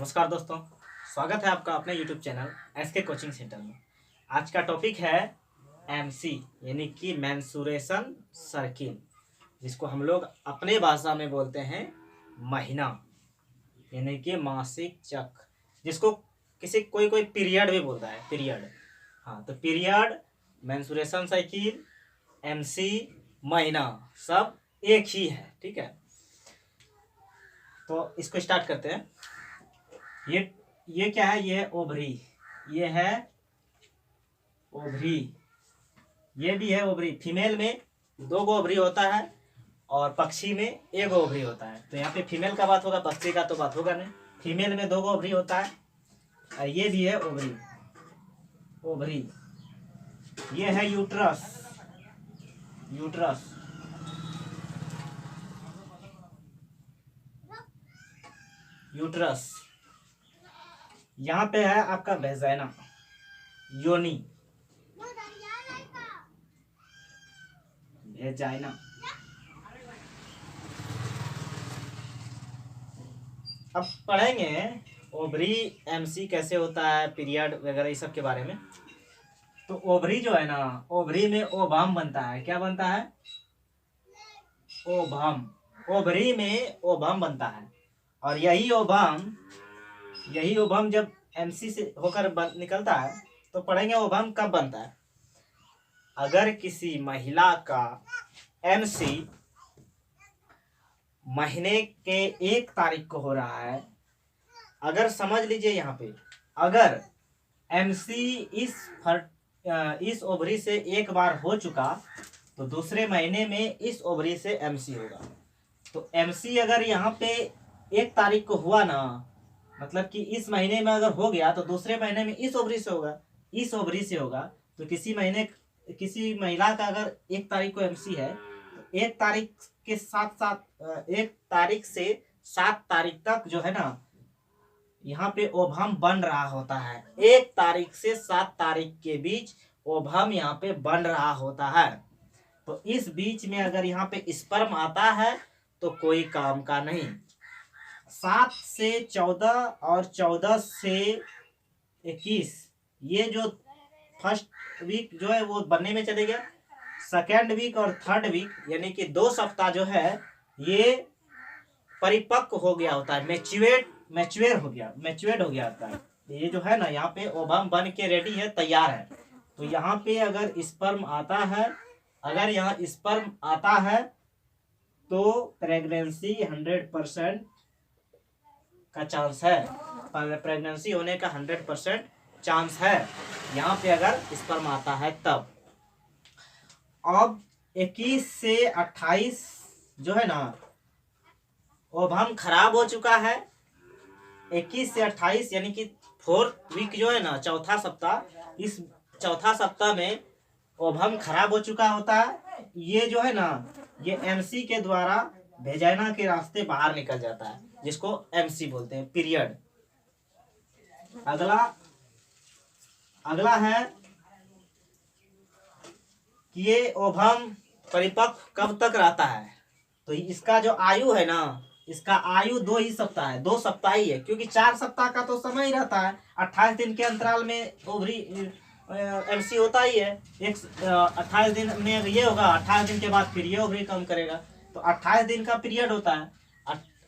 नमस्कार दोस्तों, स्वागत है आपका अपने YouTube channel SK coaching centre में। आज का टॉपिक है एमसी यानी कि मेंसुरेशन सर्किल, जिसको हम लोग अपने भाषा में बोलते हैं महीना यानी कि मासिक चक्र, जिसको कोई पीरियड भी बोलता है, पीरियड। हाँ, तो पीरियड, मेंसुरेशन साइकिल, एमसी, महीना सब एक ही है। ठीक है, तो इसको स्टार्ट करते हैं। ये क्या है? ये ओवरी, ये है ओवरी, ये भी है ओवरी। फीमेल में 2 गो ओवरी होता है और पक्षी में 1 गो ओवरी होता है। तो यहाँ पे फीमेल का बात होगा, पक्षी का तो बात होगा नहीं। फीमेल में 2 गो ओवरी होता है और ये भी है ओवरी। ओवरी ये है यूट्रस। यूट्रस यूट्रस यहाँ पे है आपका वेजाइना, योनि, वेजाइना। अब पढ़ेंगे ओवरी, एमसी कैसे होता है, पीरियड वगैरह इस सब के बारे में। तो ओवरी जो है ना, ओवरी में ओवम बनता है। क्या बनता है? ओवम। ओवरी में ओवम बनता है और यही ओवम जब एमसी से होकर निकलता है तो पढ़ेंगे ओवम कब बनता है। अगर किसी महिला का एमसी महीने के 1 तारीख को हो रहा है, अगर समझ लीजिए यहाँ पे, अगर एमसी इस ओवरी से 1 बार हो चुका तो दूसरे महीने में इस ओवरी से एमसी होगा। तो एमसी अगर यहाँ पे 1 तारीख को हुआ ना, मतलब कि इस महीने में अगर हो गया तो दूसरे महीने में इस ओवरी से होगा, इस ओवरी से होगा। तो किसी महिला का अगर 1 तारीख को एमसी है तो 1 तारीख के साथ साथ 1 तारीख से 7 तारीख तक जो है ना, यहाँ पे ओवम बन रहा होता है। 1 तारीख से 7 तारीख के बीच ओवम यहाँ पे बन रहा होता है। तो इस बीच में अगर यहाँ पे स्पर्म आता है तो कोई काम का नहीं। 7 से 14 और 14 से 21, ये जो फर्स्ट वीक जो है वो बनने में चले गया। सेकेंड वीक और थर्ड वीक यानी कि 2 सप्ताह जो है ये परिपक्व हो गया होता है, मैच्योर हो गया होता है। ये जो है ना, यहाँ पे ओवम बन के रेडी है, तैयार है। तो यहाँ पे अगर स्पर्म आता है, अगर यहाँ स्पर्म आता है तो प्रेगनेंसी 100% का चांस है। प्रेगनेंसी होने का 100% चांस है यहाँ पे अगर स्पर्म आता है तब। अब 21 से 28 जो है ना, ओवम खराब हो चुका है। 21 से 28 यानी कि 4th वीक जो है ना, चौथा सप्ताह, इस चौथा सप्ताह में ओवम खराब हो चुका होता है। ये जो है ना, ये एमसी के द्वारा वेजाइना के रास्ते बाहर निकल जाता है, जिसको एमसी बोलते हैं, पीरियड। अगला है कि ये ओवम परिपक्व कब तक रहता है। तो इसका जो आयु है ना, इसका आयु 2 ही सप्ताह है, 2 सप्ताह ही है, क्योंकि 4 सप्ताह का तो समय ही रहता है। 28 दिन के अंतराल में ओवरी एमसी होता ही है। 28 दिन में ये होगा, 28 दिन के बाद फिर ये ओवरी काम करेगा। तो 28 दिन का पीरियड होता है।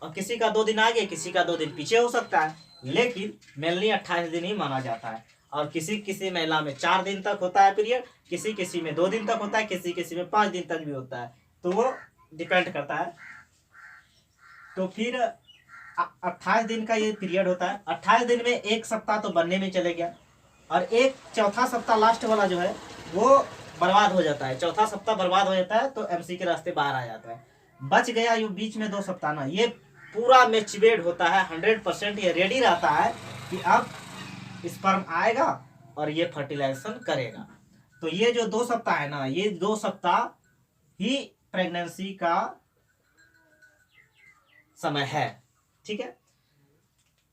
और किसी का 2 दिन आगे, किसी का 2 दिन पीछे हो सकता है, लेकिन मेनली 28 दिन ही माना जाता है। और किसी महिला में 4 दिन तक होता है पीरियड, किसी में 2 दिन तक होता है, किसी में 5 दिन तक भी होता है। तो वो डिपेंड करता है। तो फिर 28 दिन का ये पीरियड होता है। 28 दिन में 1 सप्ताह तो बनने में चले गया और एक चौथा सप्ताह लास्ट वाला जो है वो बर्बाद हो जाता है। चौथा सप्ताह बर्बाद हो जाता है तो एमसी के रास्ते बाहर आ जाता है। बच गया ये बीच में 2 सप्ताह ना, ये पूरा मैच्योर्ड होता है, 100% ये रेडी रहता है कि अब स्पर्म आएगा और ये फर्टिलाइजेशन करेगा। तो ये जो 2 सप्ताह है ना, ये 2 सप्ताह ही प्रेगनेंसी का समय है। ठीक है,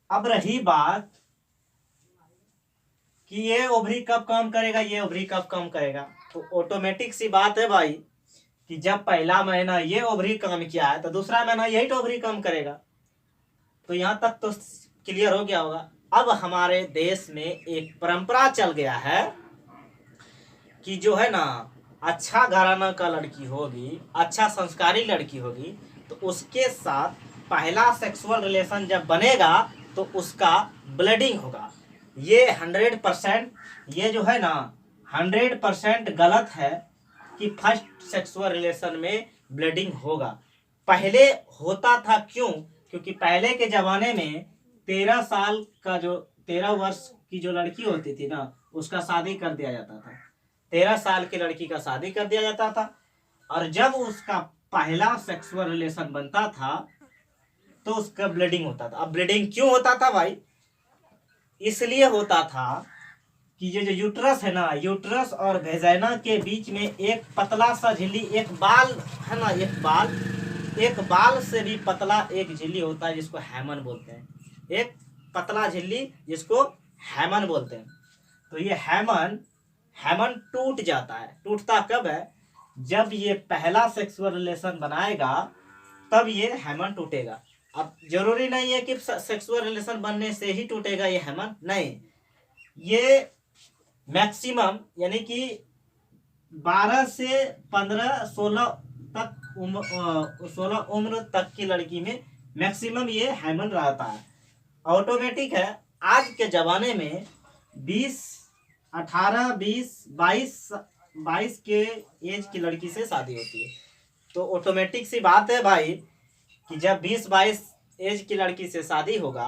अब रही बात कि ये ओवरी कब काम करेगा, ये ओवरी कब काम करेगा। तो ऑटोमेटिक सी बात है भाई कि जब पहला महीना ये ओवरी काम किया है तो दूसरा महीना यही तो ओवरी काम करेगा। तो यहाँ तक तो क्लियर हो गया होगा। अब हमारे देश में एक परंपरा चल गया है कि जो है ना, अच्छा घराना का लड़की होगी, अच्छा संस्कारी लड़की होगी, तो उसके साथ पहला सेक्सुअल रिलेशन जब बनेगा तो उसका ब्लीडिंग होगा। ये 100%, ये जो है ना 100% गलत है कि फर्स्ट सेक्सुअल रिलेशन में ब्लीडिंग होगा। पहले होता था, क्यों? क्योंकि पहले के जमाने में 13 साल का जो 13 वर्ष की जो लड़की होती थी ना, उसका शादी कर दिया जाता था। 13 साल की लड़की का शादी कर दिया जाता था, और जब उसका पहला सेक्सुअल रिलेशन बनता था तो उसका ब्लीडिंग होता था। अब ब्लीडिंग क्यों होता था भाई? इसलिए होता था कि ये जो यूट्रस है ना, यूट्रस और वेजाइना के बीच में एक पतला सा झिल्ली, एक बाल है ना, एक बाल से भी पतला एक झिल्ली होता है जिसको हैमन बोलते हैं। एक पतला झिल्ली जिसको हैमन बोलते हैं। तो ये हैमन टूट जाता है। टूटता कब है? जब ये पहला सेक्सुअल रिलेशन बनाएगा तब ये हैमन टूटेगा। अब जरूरी नहीं है कि सेक्सुअल रिलेशन बनने से ही टूटेगा ये हैमन, नहीं। ये मैक्सिमम यानी कि 12 से 15 16 तक 16 उम्र तक की लड़की में मैक्सिमम ये हैमन रहता है। ऑटोमेटिक है। आज के ज़माने में 20 18 20 22 के एज की लड़की से शादी होती है। तो ऑटोमेटिक सी बात है भाई कि जब 20-22 एज की लड़की से शादी होगा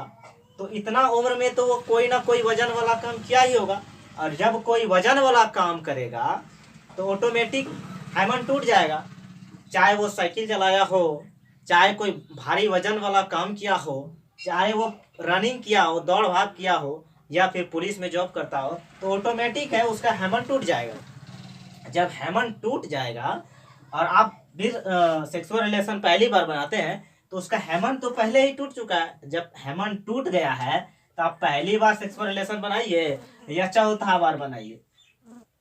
तो इतना उम्र में तो वो कोई ना कोई वजन वाला काम किया ही होगा, और जब कोई वजन वाला काम करेगा तो ऑटोमेटिक हैमन टूट जाएगा। चाहे वो साइकिल चलाया हो, चाहे कोई भारी वजन वाला काम किया हो, चाहे वो रनिंग किया हो, दौड़ भाग किया हो, या फिर पुलिस में जॉब करता हो, तो ऑटोमेटिक है उसका हैमन टूट जाएगा। जब हैमन टूट जाएगा और आप फिर सेक्सुअल रिलेशन पहली बार बनाते हैं तो उसका हैमन तो पहले ही टूट चुका है। जब हैमन टूट गया है तो आप पहली बार सेक्सुअल रिलेशन बनाइए या चौथा बार बनाइए,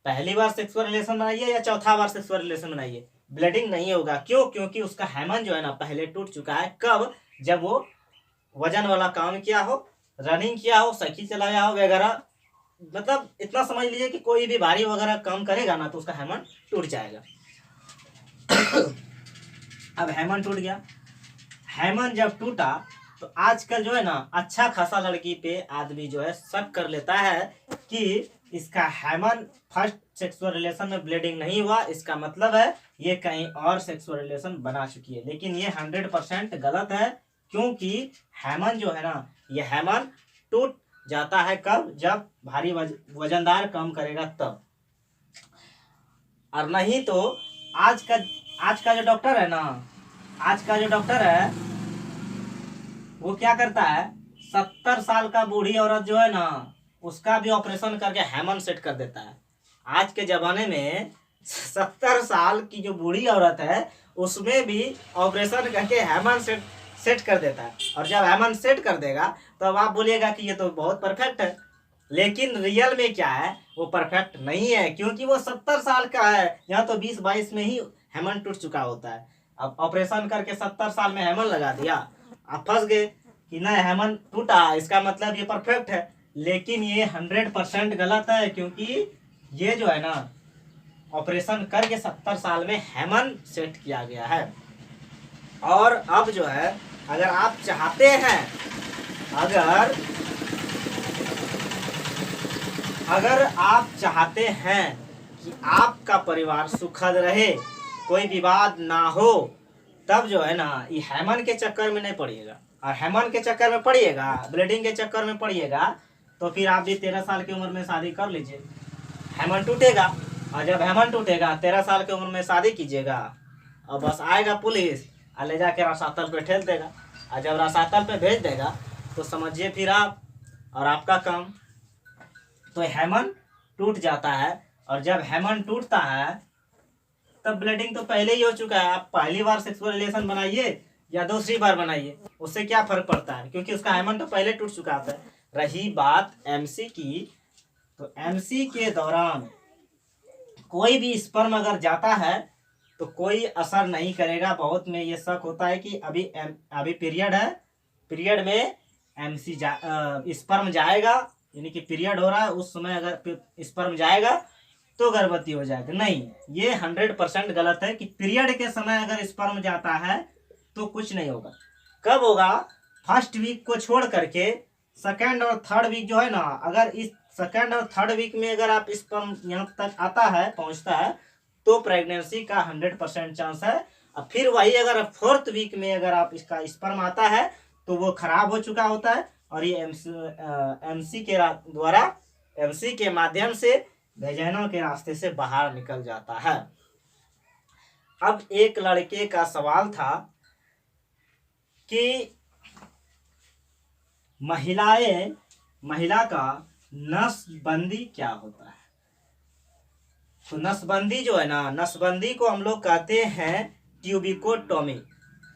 पहली बार सेक्सुअल रिलेशन बनाइए या चौथा बार सेक्सुअल रिलेशन बनाइए, ब्लीडिंग नहीं होगा। क्यों? क्योंकि उसका हैमन जो है ना पहले टूट चुका है। कब? जब वो वजन वाला काम किया हो, रनिंग किया हो, साइकिल चलाया हो वगैरह। मतलब इतना समझ लीजिए कि कोई भी भारी वगैरह काम करेगा ना तो उसका हैमन टूट जाएगा। अब हैमन टूट गया। हैमन जब टूटा तो आजकल जो है ना अच्छा खासा लड़की पे आदमी जो है शक कर लेता है कि इसका हैमन फर्स्ट सेक्सुअल रिलेशन में ब्लीडिंग नहीं हुआ, इसका मतलब है ये कहीं और सेक्सुअल रिलेशन बना चुकी है। लेकिन ये 100% गलत है, क्योंकि हैमन जो है ना, ये हैमन टूट जाता है कब? जब भारी वजनदार काम करेगा तब, और नहीं तो आज का जो डॉक्टर है ना, आज का जो डॉक्टर है वो क्या करता है, 70 साल का बूढ़ी औरत जो है ना उसका भी ऑपरेशन करके हैमन सेट कर देता है। आज के जमाने में 70 साल की जो बूढ़ी औरत है उसमें भी ऑपरेशन करके हैमन सेट कर देता है। और जब हैमन सेट कर देगा तो अब आप बोलिएगा कि ये तो बहुत परफेक्ट है, लेकिन रियल में क्या है, वो परफेक्ट नहीं है, क्योंकि वो 70 साल का है। यहाँ तो 20-22 में ही हैमन टूट चुका होता है। अब ऑपरेशन करके 70 साल में हैमन लगा दिया, आप फंस गए कि नहीं हैमन टूटा इसका मतलब ये परफेक्ट है। लेकिन ये 100% गलत है, क्योंकि ये जो है ना ऑपरेशन करके 70 साल में हैमन सेट किया गया है। और अब जो है अगर आप चाहते हैं, अगर आप चाहते हैं कि आपका परिवार सुखद रहे, कोई विवाद ना हो, तब जो है ना ये हैमन के चक्कर में नहीं पड़िएगा। और हैमन के चक्कर में पड़िएगा, ब्लीडिंग के चक्कर में पड़िएगा, तो फिर आप भी 13 साल की उम्र में शादी कर लीजिए, हैमन टूटेगा। और जब हैमन टूटेगा 13 साल की उम्र में शादी कीजिएगा, और बस आएगा पुलिस और ले जाके रसातल पे ठेल देगा। और जब रसातल पे भेज देगा तो समझिए फिर आप और आपका काम। तो हैमन टूट जाता है, और जब हैमन टूटता है तब ब्लीडिंग तो पहले ही हो चुका है। आप पहली बार सेक्सुअल रिलेशन बनाइए या दूसरी बार बनाइए, उससे क्या फर्क पड़ता है, क्योंकि उसका हैमन तो पहले टूट चुका था। रही बात एमसी की, तो एमसी के दौरान कोई भी स्पर्म अगर जाता है तो कोई असर नहीं करेगा। बहुत में ये शक होता है कि अभी पीरियड है, पीरियड में स्पर्म जाएगा, यानी कि पीरियड हो रहा है उस समय अगर स्पर्म जाएगा तो गर्भवती हो जाएगा। नहीं, ये 100% गलत है कि पीरियड के समय अगर स्पर्म जाता है तो कुछ नहीं होगा। कब होगा? फर्स्ट वीक को छोड़ करके सेकेंड और थर्ड वीक जो है ना, अगर इस सेकेंड और थर्ड वीक में अगर आप स्पर्म यहाँ तक आता है, पहुंचता है, तो प्रेगनेंसी का 100% चांस है। और फिर वही अगर फोर्थ वीक में अगर आप इसका स्पर्म आता है तो वो खराब हो चुका होता है और ये एमसी के द्वारा, एमसी के माध्यम से वेजाइना के रास्ते से बाहर निकल जाता है। अब एक लड़के का सवाल था कि महिला का नसबंदी क्या होता है। तो नसबंदी जो है ना, नसबंदी को हम लोग कहते हैं ट्यूबिकोटॉमी।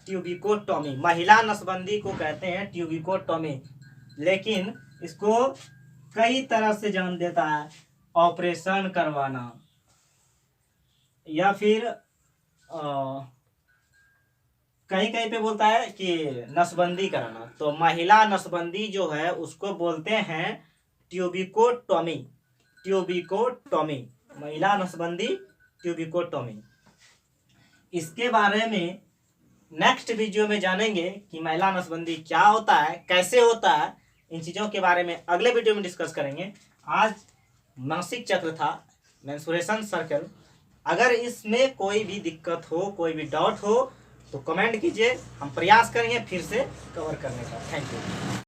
ट्यूबिकोटॉमी, महिला नसबंदी को कहते हैं ट्यूबिकोटॉमी। लेकिन इसको कई तरह से जन्म देता है, ऑपरेशन करवाना या फिर कहीं कहीं पे बोलता है कि नसबंदी कराना। तो महिला नसबंदी जो है उसको बोलते हैं ट्यूबिकोटॉमी। ट्यूबिकोटॉमी, महिला नसबंदी, ट्यूबिकोटॉमी। इसके बारे में नेक्स्ट वीडियो में जानेंगे कि महिला नसबंदी क्या होता है, कैसे होता है। इन चीज़ों के बारे में अगले वीडियो में डिस्कस करेंगे। आज मासिक चक्र था, मेंस्ट्रुएशन सर्कल। अगर इसमें कोई भी दिक्कत हो, कोई भी डाउट हो तो कमेंट कीजिए, हम प्रयास करेंगे फिर से कवर करने का। Thank you.